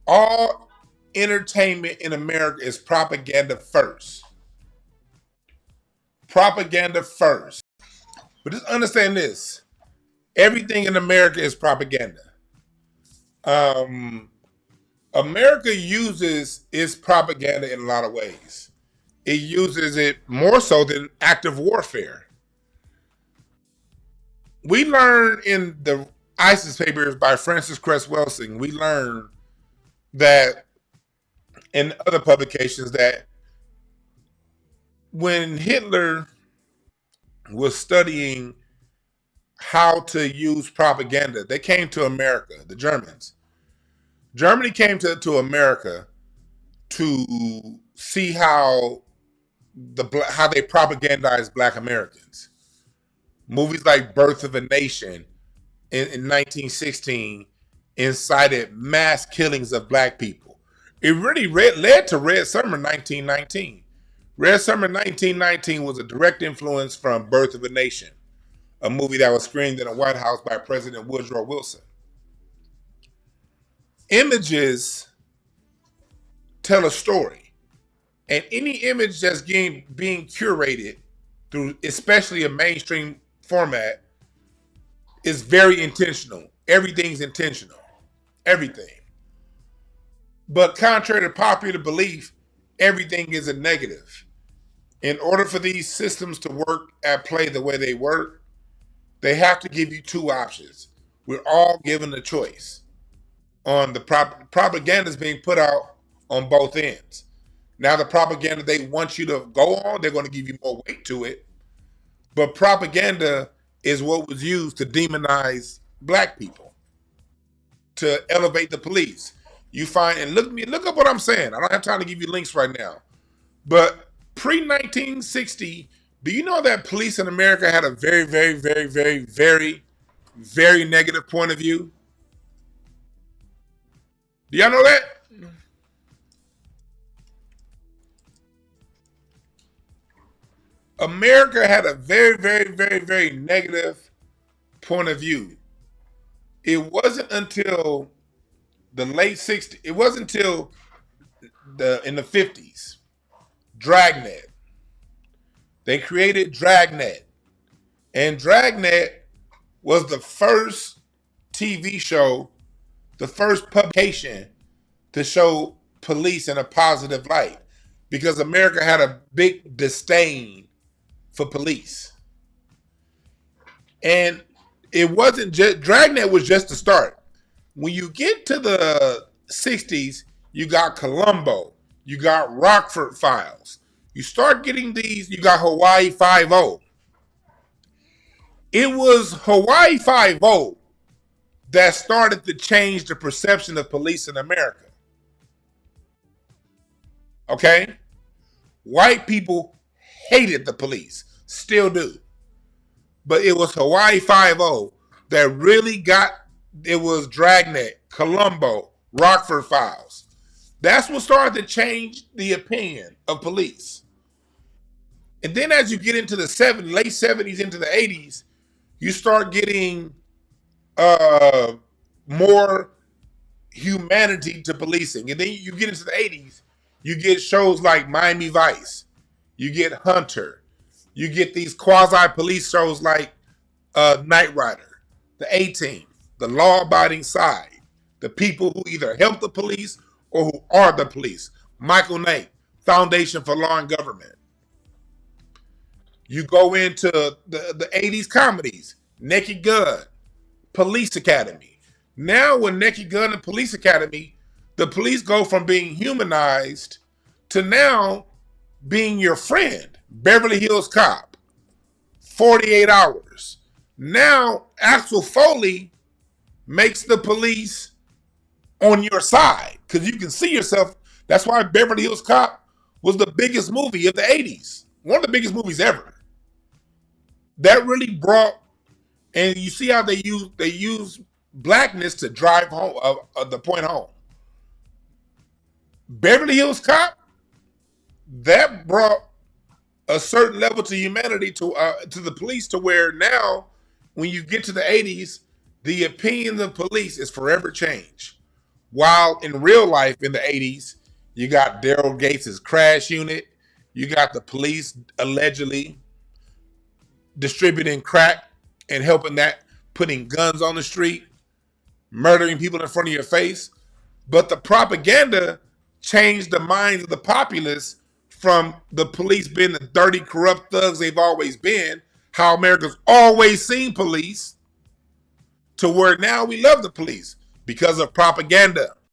All entertainment in America is propaganda first. Propaganda first. But just understand this: everything in America is propaganda. Um, America uses its propaganda in a lot of ways. It uses it more so than active warfare. We learn in the ISIS papers by Francis Cress Welsing, we learn that in other publications that when Hitler was studying how to use propaganda, they came to America, the Germans. Germany came to America to see how they propagandized Black Americans. Movies like Birth of a Nation in 1916 incited mass killings of Black people. It really led to Red Summer 1919. Red Summer 1919 was a direct influence from Birth of a Nation, a movie that was screened in the White House by President Woodrow Wilson. Images tell a story, and any image that's being curated through, especially a mainstream format, is very intentional. Everything's intentional. Everything. But contrary to popular belief, everything is a negative. In order for these systems to work at play the way they work, they have to give you two options. We're all given a choice. On the propaganda is being put out on both ends. Now the propaganda they want you to go on, they're going to give you more weight to it. But propaganda is what was used to demonize Black people, to elevate the police. You find, and look up what I'm saying. I don't have time to give you links right now. But pre 1960, do you know that police in America had a very, very, very, very, very, very negative point of view? Do y'all know that? America had a very, very, very, very negative point of view. It wasn't until the late 60s, it wasn't until in the 50s, Dragnet. They created Dragnet. And Dragnet was the first TV show, the first publication to show police in a positive light, because America had a big disdain for police. And it wasn't just, Dragnet was just the start. When you get to the 60s, you got Columbo, you got Rockford Files. You start getting these, you got Hawaii Five-0. It was Hawaii Five-0 that started to change the perception of police in America. Okay? White people hated the police, still do. But it was Hawaii Five-0 that really got, it was Dragnet, Columbo, Rockford Files. That's what started to change the opinion of police. And then as you get into the late 70s into the 80s, you start getting more humanity to policing. And then you get into the 80s, you get shows like Miami Vice, you get Hunter, you get these quasi-police shows like Knight Rider, the A-Team, the law-abiding side, the people who either help the police or who are the police. Michael Knight, Foundation for Law and Government. You go into the 80s comedies, Naked Gun, Police Academy. Now with Naked Gun and Police Academy, the police go from being humanized to now being your friend. Beverly Hills Cop, 48 Hours. Now Axel Foley makes the police on your side because you can see yourself. That's why Beverly Hills Cop was the biggest movie of the 80s. One of the biggest movies ever. That really brought, and you see how they use blackness to drive home the point home. Beverly Hills Cop, that brought a certain level to humanity to the police, to where now when you get to the 80s, the opinion of police is forever changed. While in real life in the 80s, you got Daryl Gates' crash unit, you got the police allegedly distributing crack and helping that, putting guns on the street, murdering people in front of your face. But the propaganda changed the minds of the populace from the police being the dirty, corrupt thugs they've always been, how America's always seen police, to where now we love the police because of propaganda.